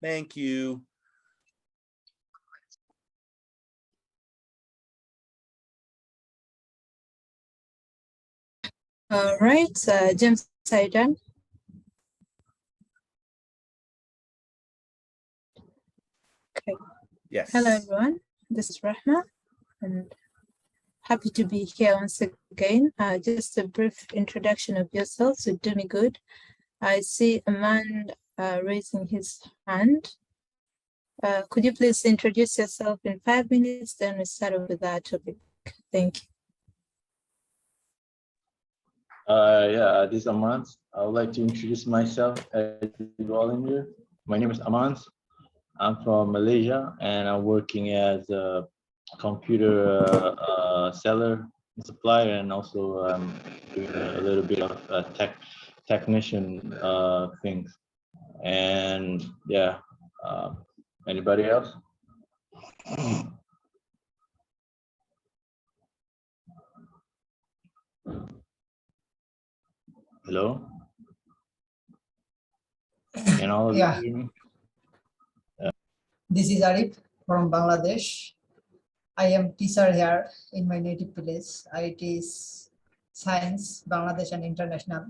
Thank you. All right, James, are you done? Okay. Yes. Hello, everyone. This is Rahma, and happy to be here once again. Just a brief introduction of yourselves would do me good. I see a man raising his hand. Could you please introduce yourself in 5 minutes? Then we start with that topic. Thank you. Yeah, this is Amans. I would like to introduce myself as you all in here. My name is Amans. I'm from Malaysia, and I'm working as a computer seller and supplier, and also doing a little bit of technician things. And yeah, anybody else? Hello? Can all of you hear me? This is Arif from Bangladesh. I am teacher here in my native place. I teach science, Bangladesh and international,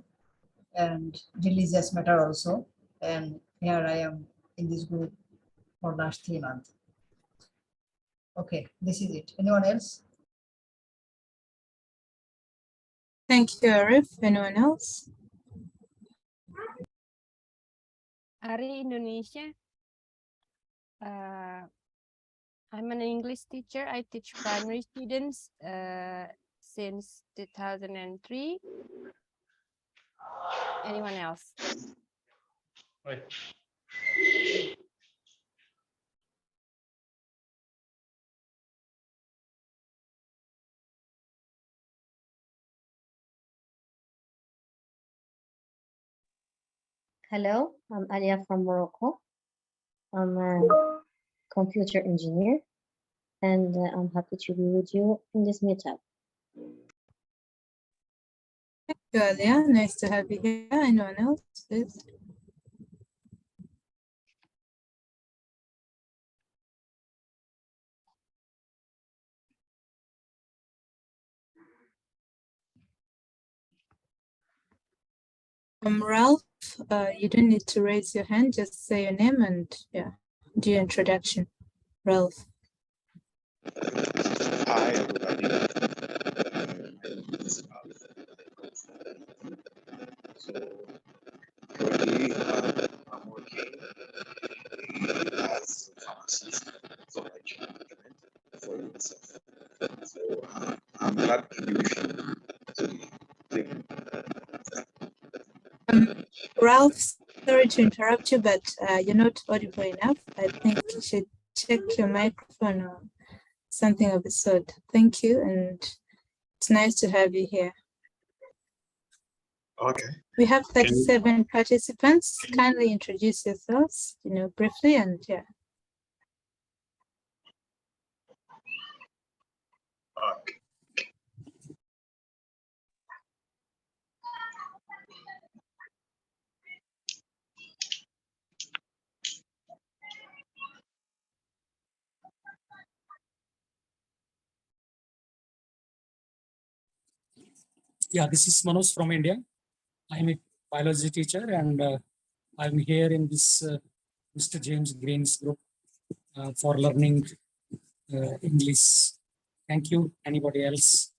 and religious matter also. And here I am in this group for last 3 months. Okay, this is it. Anyone else? Thank you, Arif. Anyone else? Ari, Indonesia. I'm an English teacher. I teach primary students since 2003. Anyone else? Right. Hello, I'm Alia from Morocco. I'm a computer engineer, and I'm happy to be with you in this meetup. Thank you, Alia. Nice to have you here. Anyone else, please? Ralph, you don't need to raise your hand, just say your name and do your introduction. Ralph. Hi, everybody. So currently, I'm working as a pharmacist for my treatment for UNICEF. So I'm glad to be with you today. Ralph, sorry to interrupt you, but you're not audible enough. I think you should check your microphone or something of the sort. Thank you, and it's nice to have you here. Okay. We have 37 participants. Kindly introduce yourselves, briefly, and Okay. Yeah, this is Manoj from India. I'm a biology teacher, and I'm here in this Mr. James Green's group for learning English. Thank you. Anybody else?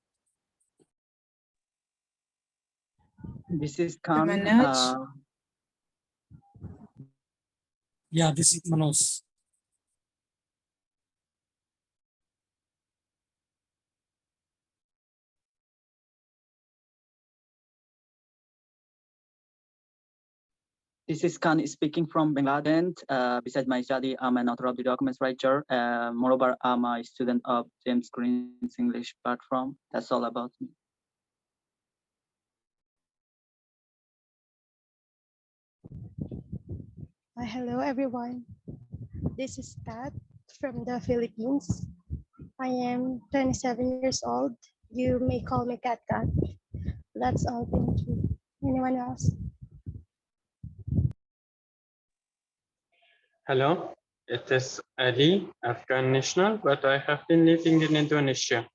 This is Khan. Manoj. Yeah, this is Manoj. This is Khan speaking from Bangladesh. Besides my study, I'm an author of the documents writer. Moreover, I'm a student of James Green's English platform. That's all about me. Hello, everyone. This is Kat from the Philippines. I am 27 years old. You may call me Kat Kat. That's all. Thank you. Anyone else? Hello, it is Ali, Afghan national, but I have been living in Indonesia.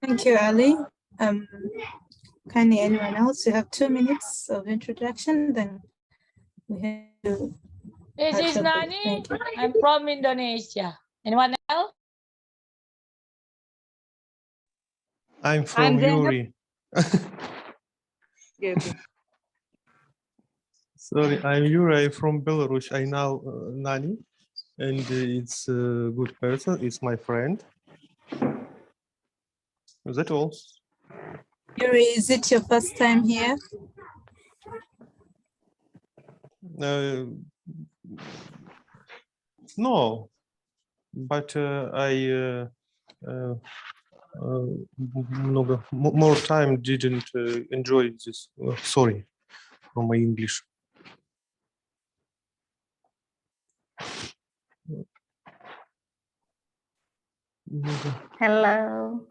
Thank you, Ali. Kindly anyone else? You have 2 minutes of introduction, then we have to. This is Actually, Nani. thank you. I'm from Indonesia. Anyone else? I'm from Zainab. Yuri. Okay, okay. Sorry, I'm Yuri from Belarus. I know Nani, and it's a good person. It's my friend. That's all. Yuri, is it your first time here? No, but more time didn't enjoy this. Sorry for my English. Hello,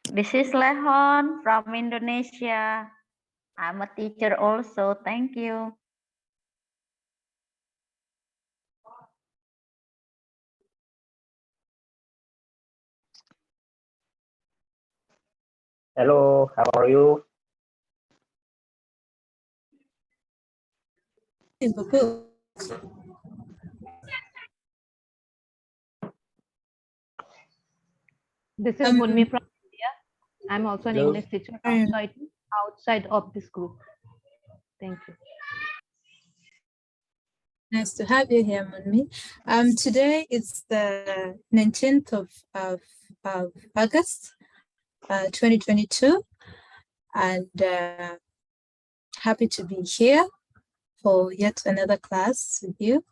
this is Lehon from Indonesia. I'm a teacher also. Thank you. Hello, how are you? This is Munmi from India. I'm also an Hello. English teacher outside of this group. Thank you. Nice to have you here, Munmi. Today is the 19th of August, 2022, and happy to be here for yet another class with you.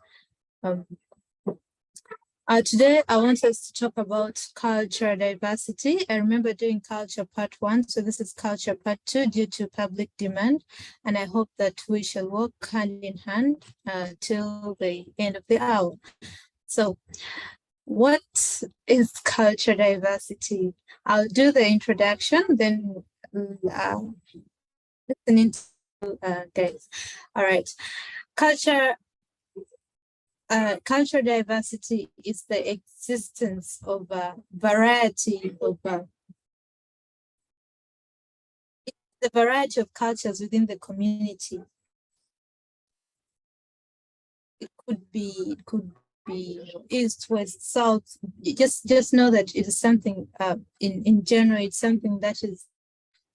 Today, I want us to talk about cultural diversity. I remember doing culture part 1, so this is culture part 2 due to public demand, and I hope that we shall work hand in hand till the end of the hour. So, what is cultural diversity? I'll do the introduction, then listening to guys. All right, cultural diversity is the existence of a variety of the variety of cultures within the community. It could be east, west, south. You just know that it is something in general. It's something that is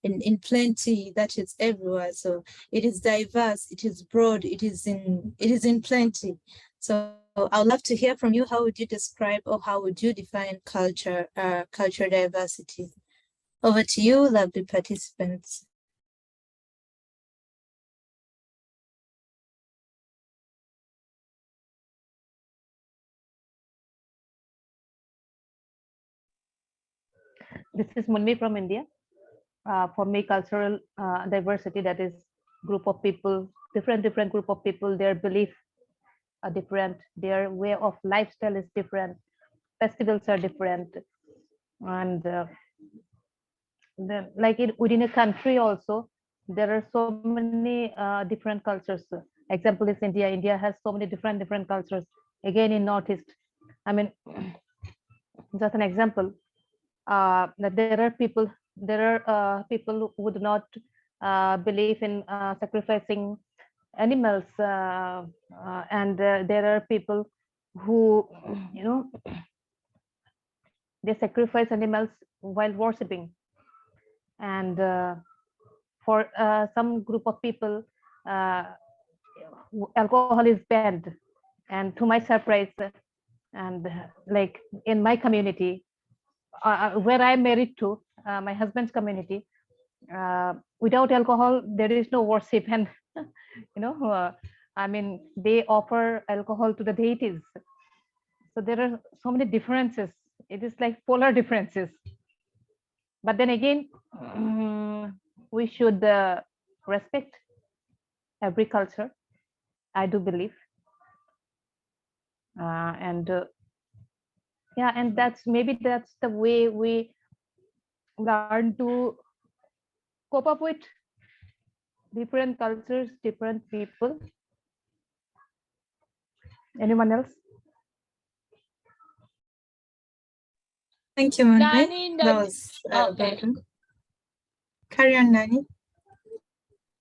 in plenty, that is everywhere. So it is diverse. It is broad. It is in plenty. So I'd love to hear from you. How would you describe or how would you define cultural diversity? Over to you, lovely participants. This is Munmi from India. For me, cultural diversity, that is group of people, different group of people, their belief are different, their way of lifestyle is different, festivals are different, and then like within a country also, there are so many different cultures. Example is India. India has so many different cultures. Again, in Northeast, I mean, just an example, that there are people who would not believe in sacrificing animals, and there are people who, you know, they sacrifice animals while worshipping. And for some group of people, alcohol is banned. And to my surprise, and like in my community, where I'm married to, my husband's community, without alcohol, there is no worship. And, you know, I mean, they offer alcohol to the deities. So there are so many differences. It is like polar differences. But then again, we should respect every culture, I do believe. Yeah, and that's the way we learn to cope up with different cultures, different people. Anyone else? Thank you, Manvi. Nani, That was okay. very good. Carry on, Nani.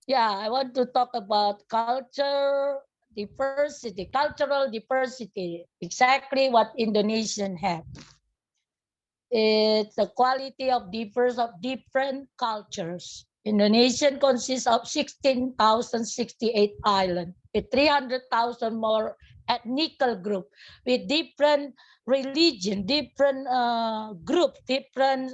Yeah, I want to talk about culture diversity, cultural diversity, exactly what Indonesian have. It's the quality of different cultures. Indonesian consists of 16,068 islands with 300,000 more ethnical group with different religion, different group, different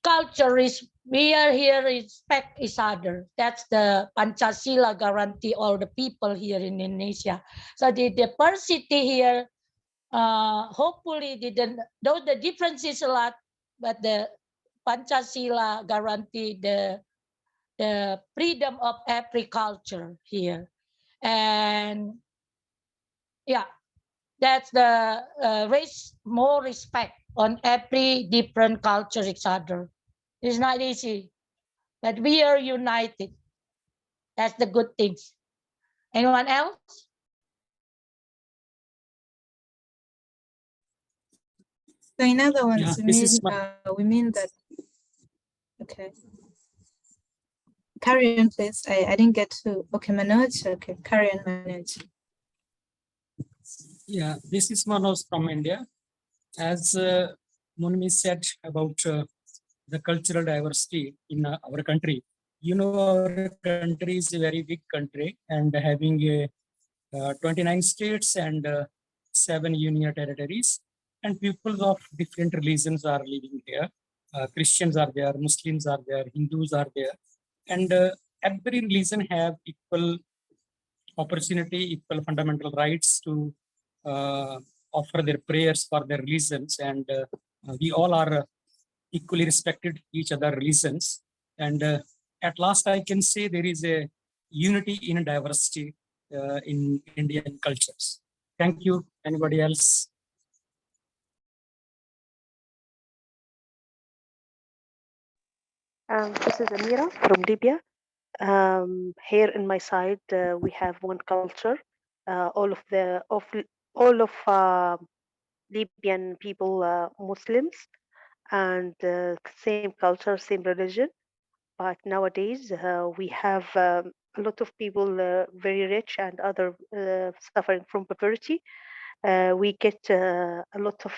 culture. We are here respect each other. That's the Pancasila guarantee all the people here in Indonesia. So the diversity here hopefully didn't, though the difference is a lot, but the Pancasila guarantee the freedom of every culture here. And yeah, that's the raise more respect on every different culture each other. It's not easy, but we are united. That's the good things. Anyone else? So in other words, Yeah, we mean that. Okay. Carry on, please. I didn't get to. Okay, Manoj. Okay, carry on, Manoj. Yeah, this is Manoj from India. As Munmi said about the cultural diversity in our country, you know, our country is a very big country and having 29 states and 7 union territories, and people of different religions are living here. Christians are there, Muslims are there, Hindus are there, and every religion have equal opportunity, equal fundamental rights to offer their prayers for their religions, and we all are equally respected each other religions. And at last, I can say there is a unity in diversity in Indian cultures. Thank you. Anybody else? This is Amira from Libya. Here in my side, we have one culture. All of Libyan people, Muslims, and same culture, same religion. But nowadays, we have a lot of people very rich and other suffering from poverty. We get a lot of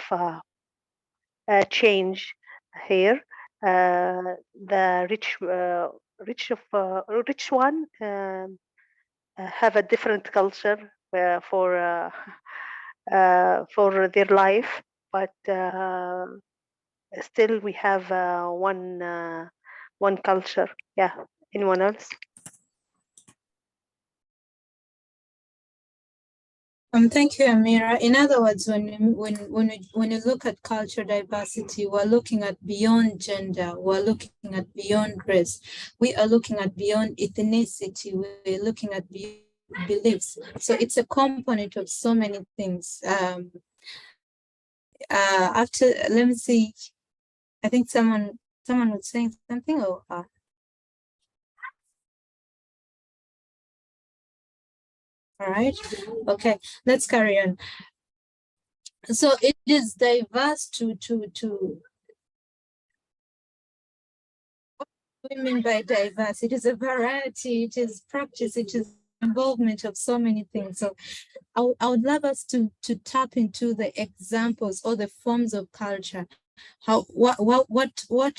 change here. The rich one have a different culture for their life, but still we have one culture. Yeah. Anyone else? Thank you, Amira. In other words, when you look at cultural diversity, we're looking at beyond gender, we're looking at beyond race, we are looking at beyond ethnicity, we're looking at beyond beliefs. So it's a component of so many things. Let me see. I think someone was saying something, or all right. Okay, let's carry on. So it is diverse what do we mean by diverse? It is a variety, it is practice, it is involvement of so many things. So I would love us to tap into the examples or the forms of culture. What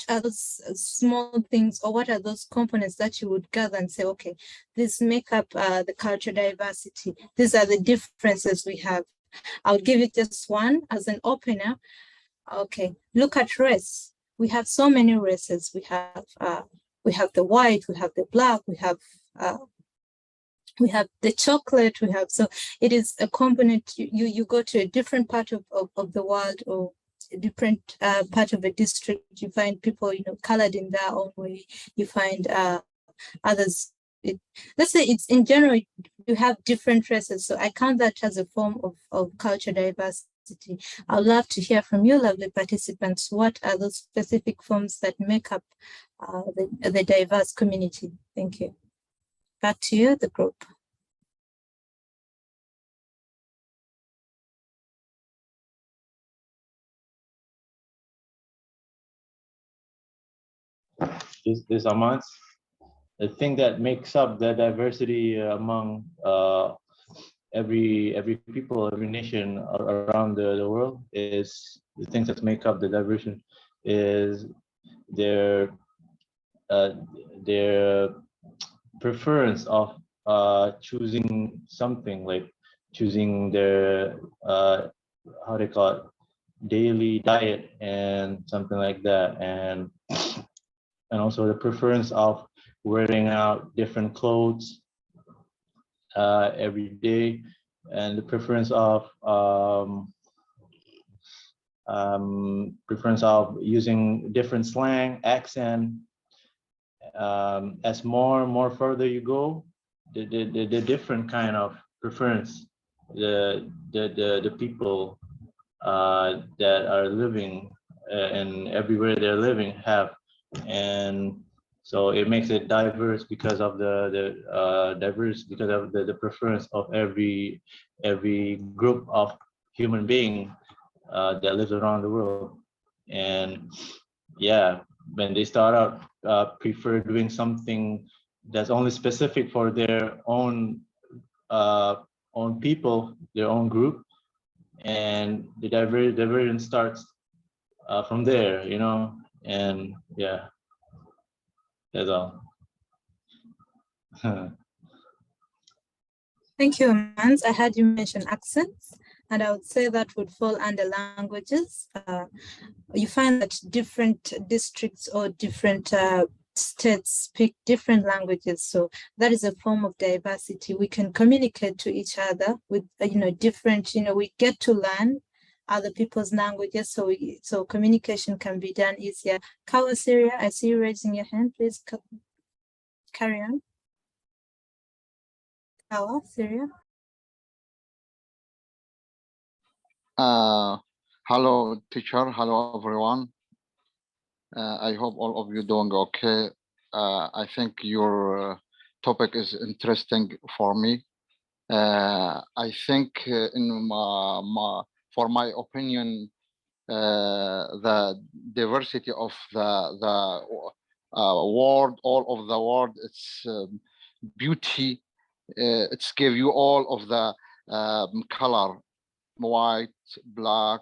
are those small things, or what are those components that you would gather and say, okay, this make up the cultural diversity. These are the differences we have. I'll give it just one as an opener. Okay, look at race. We have so many races. We have the white, we have the black, we have the chocolate, so it is a component. You go to a different part of the world, or a different part of a district, you find people, colored in their own way. You find others. Let's say it's in general, you have different races. So I count that as a form of cultural diversity. I'd love to hear from you, lovely participants. What are those specific forms that make up the diverse community? Thank you. Back to you, the group. This amounts. The thing that makes up the diversity among every people, every nation around the world is the things that make up the diversity is their preference of choosing something, like choosing their how they call it, daily diet and something like that, and also the preference of wearing out different clothes every day, and the preference of using different slang, accent. As more further you go, the different kind of preference the people that are living and everywhere they're living have, and so it makes it diverse because of the preference of every group of human being that lives around the world. And yeah, when they start out prefer doing something that's only specific for their own people, their own group, and the diversion starts from there, you know. And yeah, that's all. Thank you, Mans. I heard you mention accents, and I would say that would fall under languages. You find that different districts or different states speak different languages, so that is a form of diversity. We can communicate to each other with different, we get to learn other people's languages, so communication can be done easier. Kawa Syria, I see you raising your hand. Please carry on. Kawa Syria. Hello, teacher. Hello, everyone. I hope all of you doing okay. I think your topic is interesting for me. I think for my opinion, the diversity of the world, all of the world, its beauty, it's give you all of the color, white, black,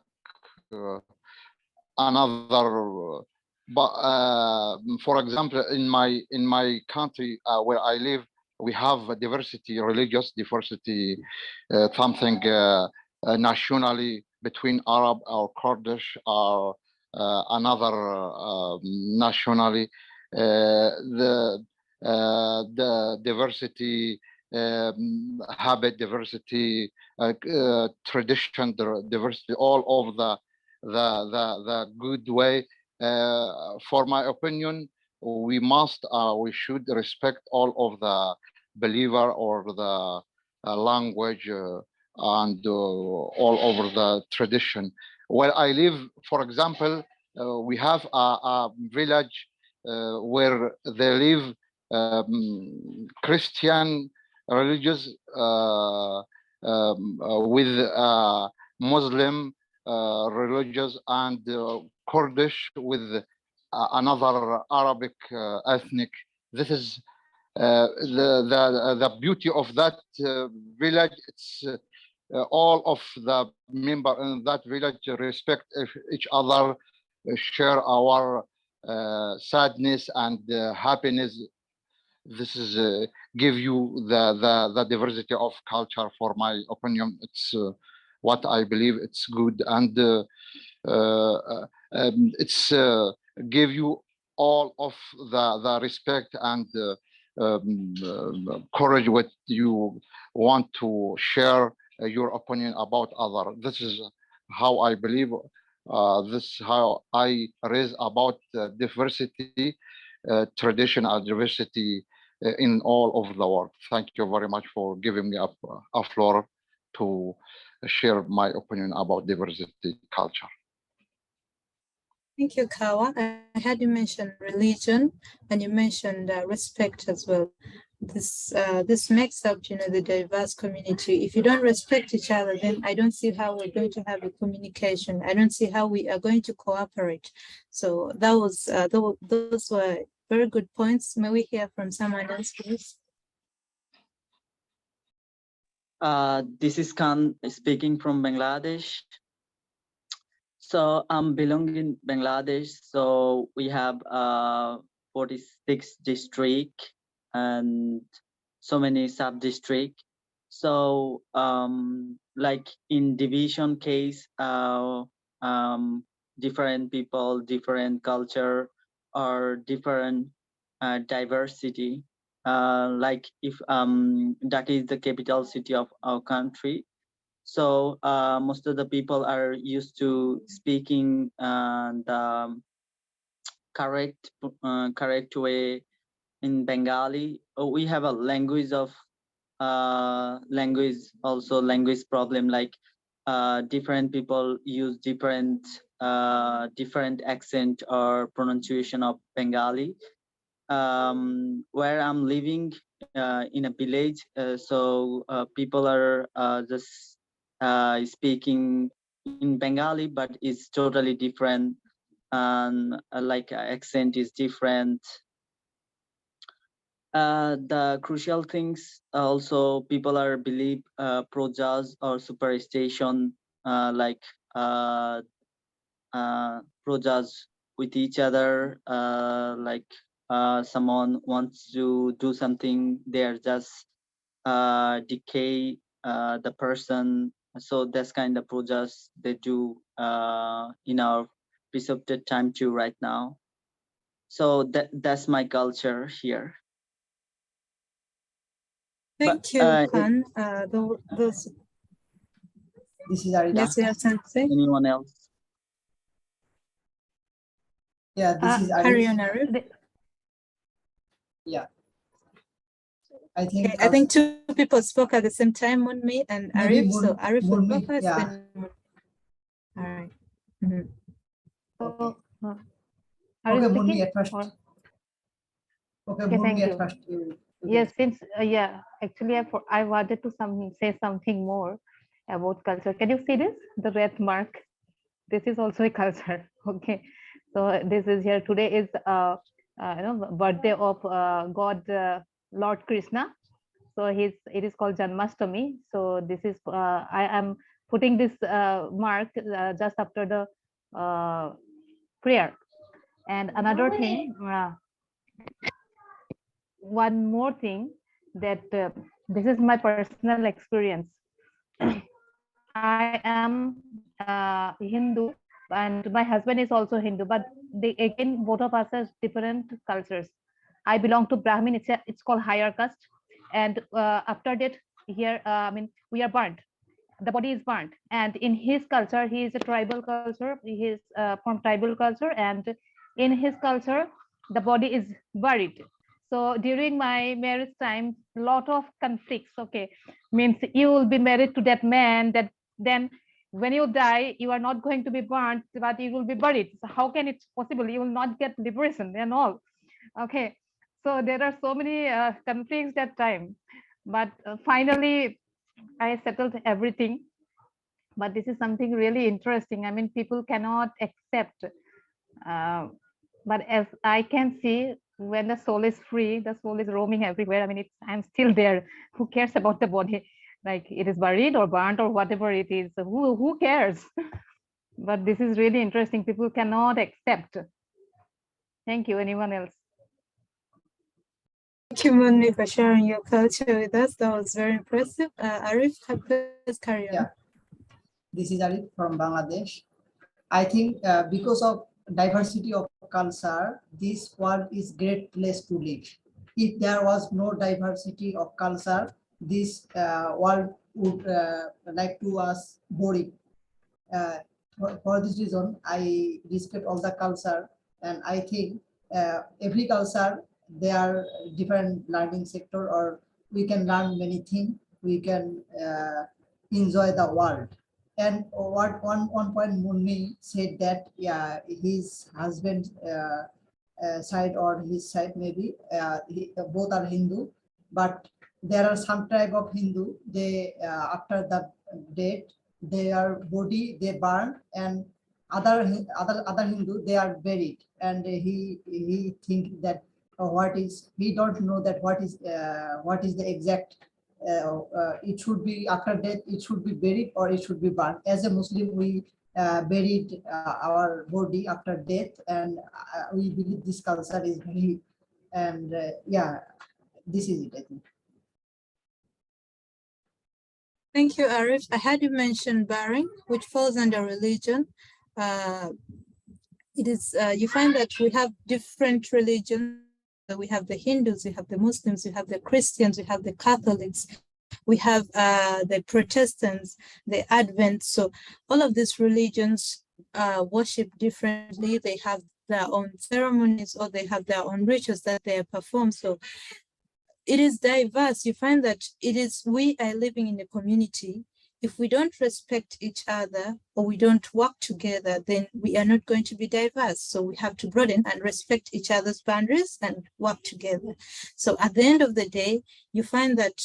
another. But for example, in my country where I live, we have a diversity, religious diversity, something nationally between Arab or Kurdish or another nationally. The diversity, habit diversity, tradition diversity, all of the good way. For my opinion, we should respect all of the believer or the language and all over the tradition. Where I live, for example, we have a village where they live Christian religious with Muslim religious and Kurdish with another Arabic ethnic. This is the beauty of that village. It's all of the member in that village respect each other, share our sadness and happiness. This is give you the diversity of culture. For my opinion, it's what I believe it's good, and it's give you all of the respect and courage what you want to share your opinion about other. This is how I believe. This is how I raise about diversity, tradition and diversity in all over the world. Thank you very much for giving me a floor to share my opinion about diversity culture. Thank you, Kawa. I had you mention religion and you mentioned respect as well. This makes up, the diverse community. If you don't respect each other, then I don't see how we're going to have a communication. I don't see how we are going to cooperate. So that was those were very good points. May we hear from someone else, please? This is Khan speaking from Bangladesh. So I'm belonging in Bangladesh. So we have 46 district and so many sub-district. So like in division case, different people, different culture, or different diversity. Like if Dhaka is the capital city of our country, so most of the people are used to speaking the correct way in Bengali. We have a language language problem, like different people use different accent or pronunciation of Bengali. Where I'm living in a village, so people are just speaking in Bengali, but it's totally different, and like accent is different. The crucial things also, people are believe projas or superstition, like projas with each other, like someone wants to do something, they're just decay the person. So that's kind of projas they do in our precepted time too right now. So that's my culture here. Thank you, Khan. Those. This is Arida. Yes, you have something to say? Anyone else? Yeah, this is Carry Arif. on, Arif. Yeah. I think Okay, I think two people spoke at the same time, Munmi and maybe Arif. So Arif will go Munmi, first, yeah. then all right. Mhm. So, Okay, you Munmi speaking? at first. Or- Okay, Okay, Munmi thank at you. first. Yes, since actually I wanted to say something more about culture. Can you see this? The red mark. This is also a culture. Okay, so this is here. Today is birthday of God Lord Krishna. So it is called Janmashtami. So this is I am putting this mark just after the prayer. And another thing, one more thing, that this is my personal experience. I am Hindu and my husband is also Hindu, but they again both of us has different cultures. I belong to Brahmin. It's called higher caste, and after that here we are burnt. The body is burnt, and in his culture he is a tribal culture. He is from tribal culture, and in his culture the body is buried. So during my marriage time, lot of conflicts. Okay, means you will be married to that man, that then when you die you are not going to be burnt, but you will be buried. So how can it possible? You will not get liberation and all. Okay, so there are so many conflicts that time, but finally I settled everything. But this is something really interesting. I mean, people cannot accept. But as I can see, when the soul is free, the soul is roaming everywhere. I mean, I'm still there. Who cares about the body? Like it is buried or burnt or whatever it is. Who cares? But this is really interesting. People cannot accept. Thank you. Anyone else? Thank you, Munmi, for sharing your culture with us. That was very impressive. Arif, please carry on. Yeah. This is Arif from Bangladesh. I think because of diversity of culture, this world is great place to live. If there was no diversity of culture, this world would like to us boring. For this reason, I respect all the culture, and I think every culture, there are different learning sector, or we can learn many things. We can enjoy the world. And one point Munni said that yeah, his husband side or his side maybe both are Hindu, but there are some tribe of Hindu. They after the death, their body they burn, and other Hindu they are buried, and he think that what is, he don't know that what is the exact it should be after death, it should be buried or it should be burned. As a Muslim, we buried our body after death, and we believe this culture is very, and yeah, this is it, I think. Thank you, Arif. I had you mention burying, which falls under religion. It is you find that we have different religions. We have the Hindus, we have the Muslims, we have the Christians, we have the Catholics, we have the Protestants, the Advent. So all of these religions worship differently. They have their own ceremonies or they have their own rituals that they perform. So it is diverse. You find that we are living in a community. If we don't respect each other or we don't work together, then we are not going to be diverse. So we have to broaden and respect each other's boundaries and work together. So at the end of the day, you find that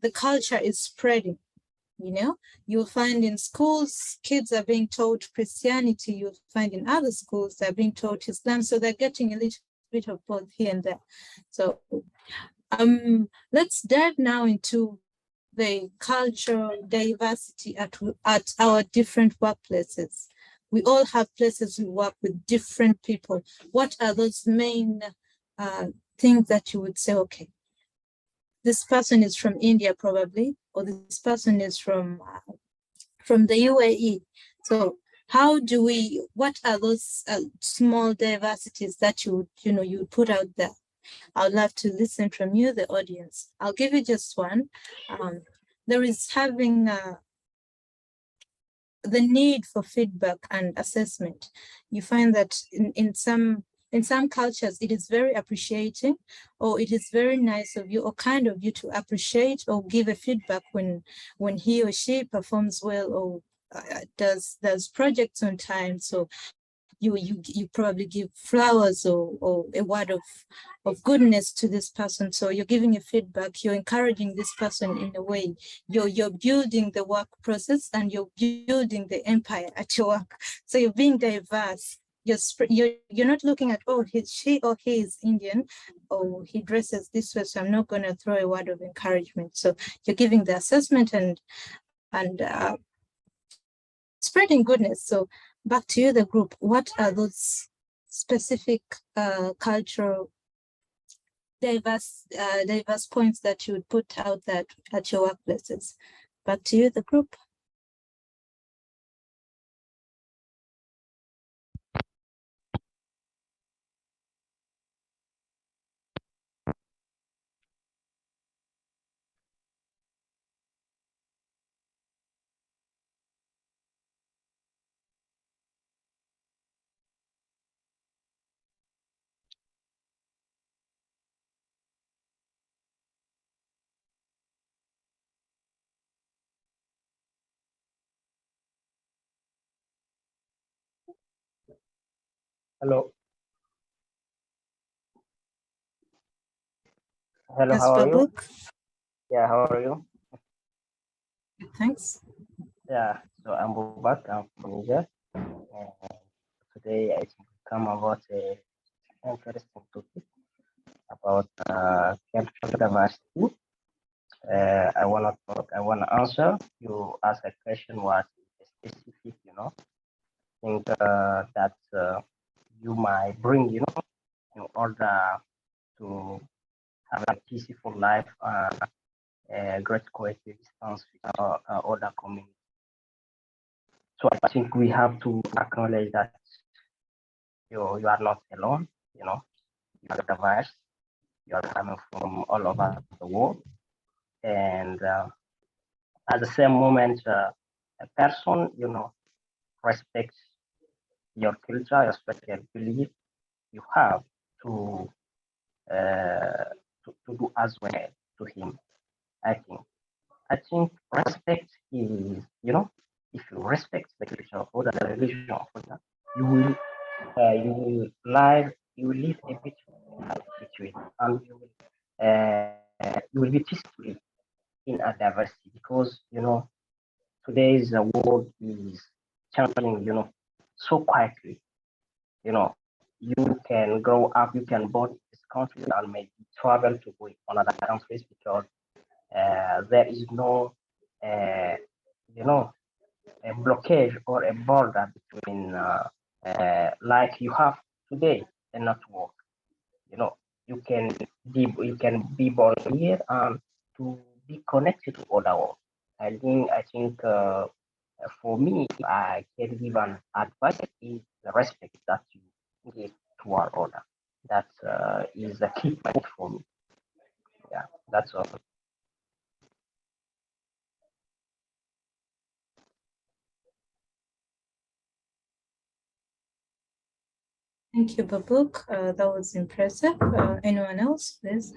the culture is spreading. You'll find in schools, kids are being taught Christianity. You'll find in other schools, they're being taught Islam. So they're getting a little bit of both here and there. So let's dive now into the cultural diversity at our different workplaces. We all have places we work with different people. What are those main things that you would say, okay, this person is from India probably, or this person is from the UAE. So what are those small diversities that you put out there? I'd love to listen from you, the audience. I'll give you just one. There is having the need for feedback and assessment. You find that in some cultures, it is very appreciating, or it is very nice of you or kind of you to appreciate or give a feedback when he or she performs well or does projects on time. So you probably give flowers or a word of goodness to this person. So you're giving a feedback, you're encouraging this person in a way. You're building the work process and you're building the empire at your work. So you're being diverse. You're not looking at, oh, she or he is Indian, or he dresses this way, so I'm not going to throw a word of encouragement. So you're giving the assessment and spreading goodness. So back to you, the group. What are those specific cultural diverse points that you would put out that at your workplaces? Back to you, the group. Hello. Hello, Yes, how are you? Babuk. Yeah, how are you? Thanks. Yeah, so I'm Babak, I'm from Niger. Today I come about a interesting topic about cultural diversity. I wanna answer. You ask a question what is specific, think that you might bring, in order to have a peaceful life and a great coexistence with other communities. So I think we have to acknowledge that you are not alone, you are diverse, you are coming from all over the world. And at the same moment, a person, respects your culture, respects your belief, you have to, to do as well to him. I think respect is, if you you will be peaceful in a diversity, because today's world is changing, so quietly. You can grow up, you can born in this country and maybe travel to go another countries, because there is no, a blockage or a border between, like you have today, a network. You can be born here and to be connected to other world. I think for me, I can give an advice is the respect that you give to our other. That is the key point for me. Yeah, that's all. Thank you, Babuk. That was impressive. Anyone else, please?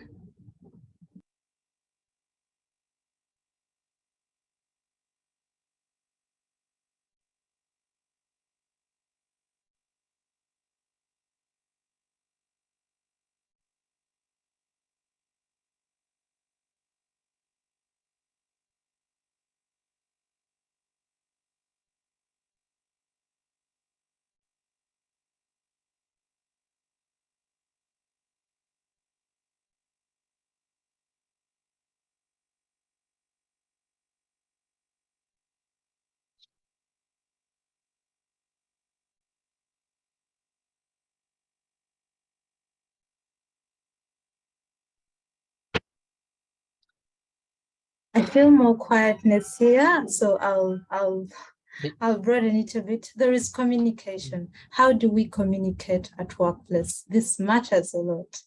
I feel more quietness here, so I'll broaden it a bit. There is communication. How do we communicate at workplace? This matters a lot.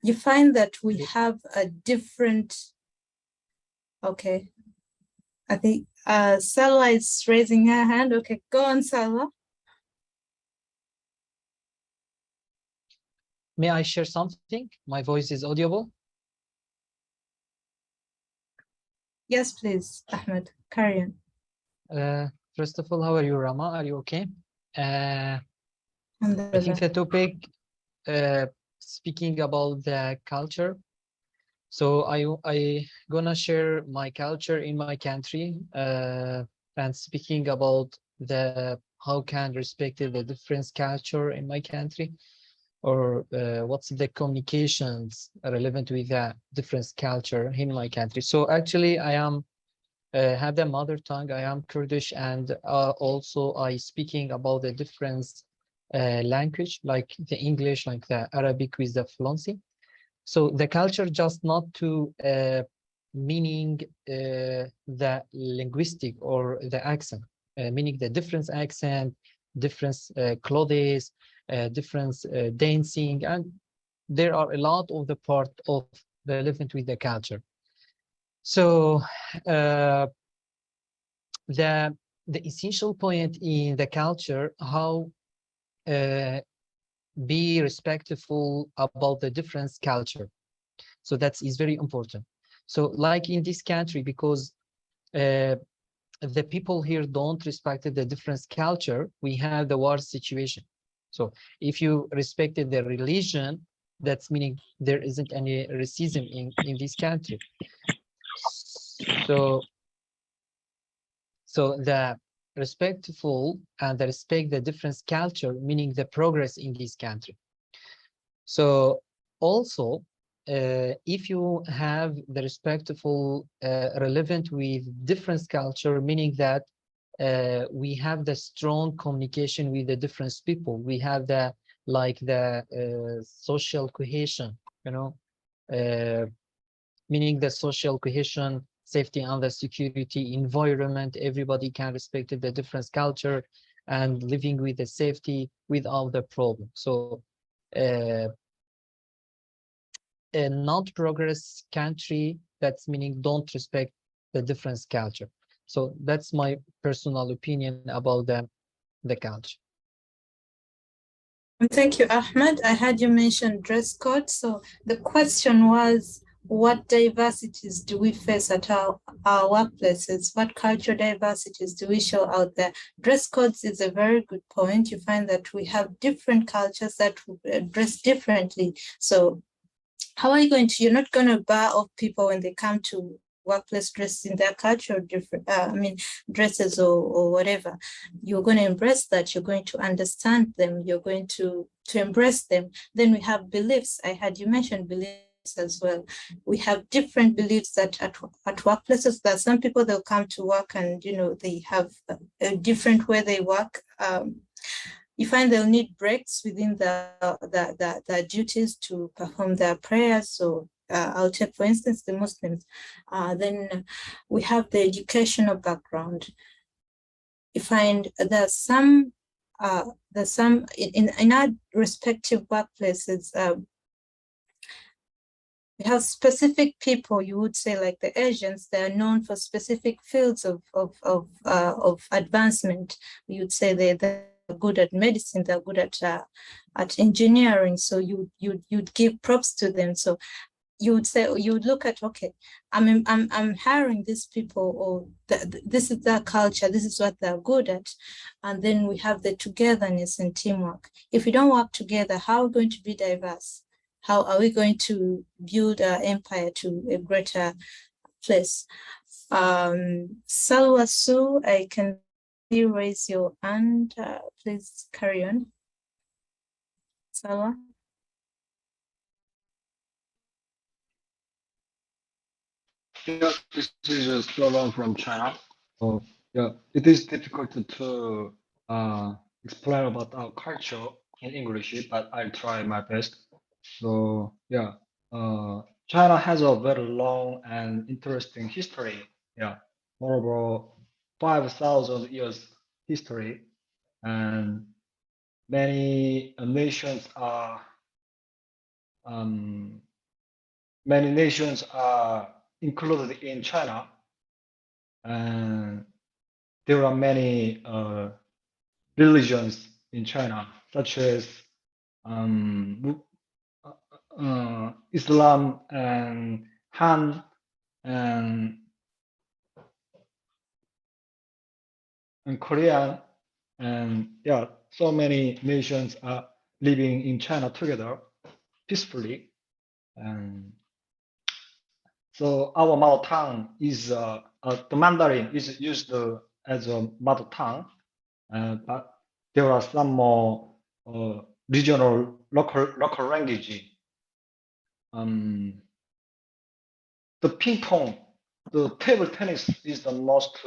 You find that we have a different, okay. I think Salwa is raising her hand. Okay, go on, Salwa. May I share something? My voice is audible. Yes, please, Ahmed, carry on. First of all, how are you, Rama? Are you okay? I think the topic, speaking about the culture. So I gonna share my culture in my country, and speaking about how can respect the different culture in my country, or what's the communications relevant with the different culture in my country. So actually I am have the mother tongue. I am Kurdish, and also I speaking about the different language, like the English, like the Arabic with the fluency. So the culture just not to meaning the linguistic or the accent, meaning the different accent, different clothes, different dancing, and there are a lot of the part of relevant with the culture. So the essential point in the culture, how be respectful about the different culture. So that is very important. So like in this country, because the people here don't respect the different culture, we have the war situation. So if you respected the religion, that's meaning there isn't any racism in this country. So the respectful and the respect the different culture, meaning the progress in this country. So also, if you have the respectful relevant with different culture, meaning that we have the strong communication with the different people, we have the social cohesion, meaning the social cohesion, safety and the security environment, everybody can respect the different culture and living with the safety without the problem. So a not progress country, that's meaning don't respect the different culture. So that's my personal opinion about the culture. Thank you, Ahmed. I had you mention dress code. So the question was, what diversities do we face at our workplaces? What cultural diversities do we show out there? Dress codes is a very good point. You find that we have different cultures that dress differently. So how are you going to, you're not going to bar off people when they come to workplace dressed in their culture, different, dresses or whatever. You're going to embrace that. You're going to understand them. You're going to embrace them. Then we have beliefs. I had you mention beliefs as well. We have different beliefs that at workplaces, there are some people, they'll come to work and, they have a different way they work. You find they'll need breaks within the duties to perform their prayers. So I'll take, for instance, the Muslims. Then we have the educational background. You find there's some in our respective workplaces. We have specific people, you would say, like the Asians, they are known for specific fields of advancement. You would say they're good at medicine, they're good at engineering. So you'd give props to them. So you would say, you would look at, okay, I'm hiring these people, or this is their culture, this is what they're good at. And then we have the togetherness and teamwork. If we don't work together, how are we going to be diverse? How are we going to build our empire to a greater place? Salwa Su, I can see you raise your hand. Please carry on. Salwa. Yeah, this is Solon from China. So yeah, it is difficult to explain about our culture in English, but I'll try my best. So yeah, China has a very long and interesting history. Yeah, over 5,000 years history, and many nations are included in China, and there are many religions in China, such as Islam and Han and Korean, and yeah, so many nations are living in China together peacefully. And so our mother tongue is the Mandarin is used as a mother tongue, but there are some more regional local language. The ping pong, the table tennis is the most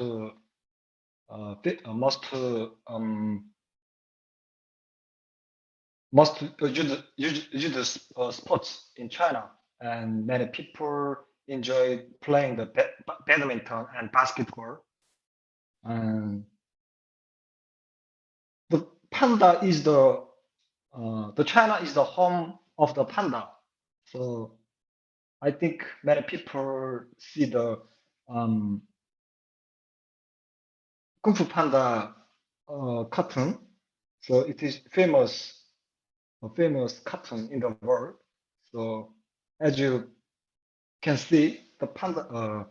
used sports in China, and many people enjoy playing the badminton and basketball. And the panda is the China is the home of the panda. So I think many people see the Kung Fu Panda cartoon. So it is a famous cartoon in the world. So as you can see, the panda,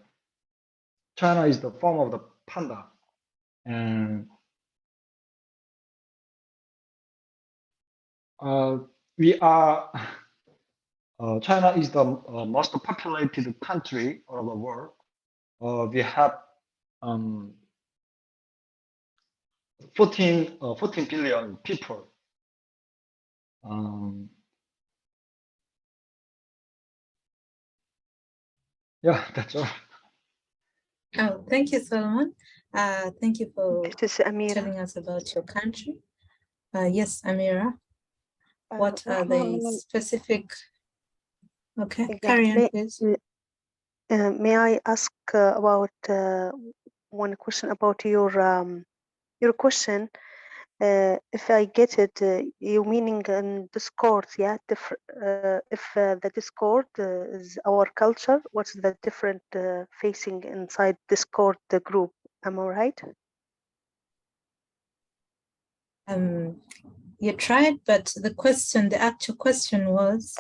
China is the form of the panda, and we are. China is the most populated country of the world. We have 14 billion people. Yeah, that's all. Oh, thank you, Solomon. Thank you for This is Amira. telling us about your country. Yes, Amira. What are the specific? Okay, carry on, please. May I ask about one question about your question? If I get it, you meaning in Discord, yeah? If the Discord is our culture, what's the different facing inside Discord the group? Am I right? You tried, but the actual question was,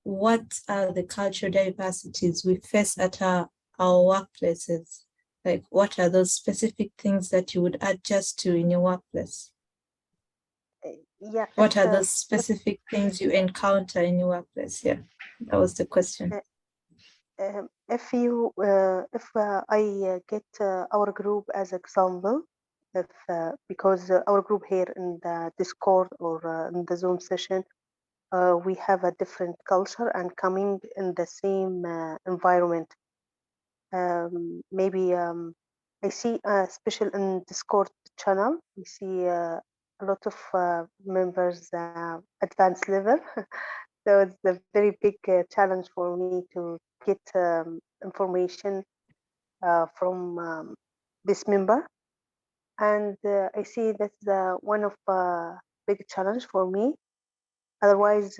what are the cultural diversities we face at our workplaces? Like, what are those specific things that you would adjust to in your workplace? Yeah. What are the specific things you encounter in your workplace? Yeah, that was the question. If I get our group as example, if because our group here in the Discord or in the Zoom session, we have a different culture and coming in the same environment. Maybe I see, especially in Discord channel, we see a lot of members advanced level. So it's a very big challenge for me to get information from this member, and I see that's one of big challenge for me. Otherwise,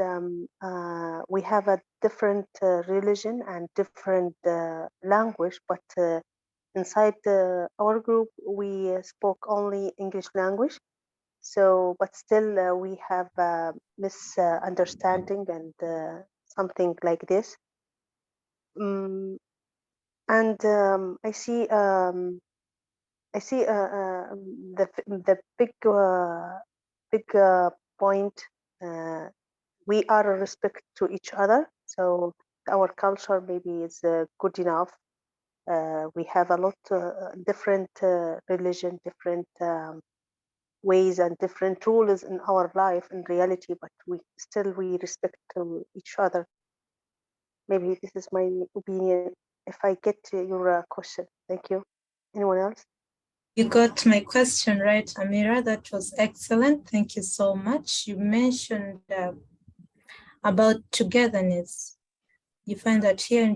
we have a different religion and different language, but inside our group, we spoke only English language. So, but still, we have misunderstanding and something like this. And I see the big point. We are a respect to each other, so our culture maybe is good enough. We have a lot different religion, different ways and different rules in our life in reality, but we respect to each other. Maybe this is my opinion. If I get to your question, thank you. Anyone else? You got my question right, Amira. That was excellent. Thank you so much. You mentioned about togetherness. You find that here in this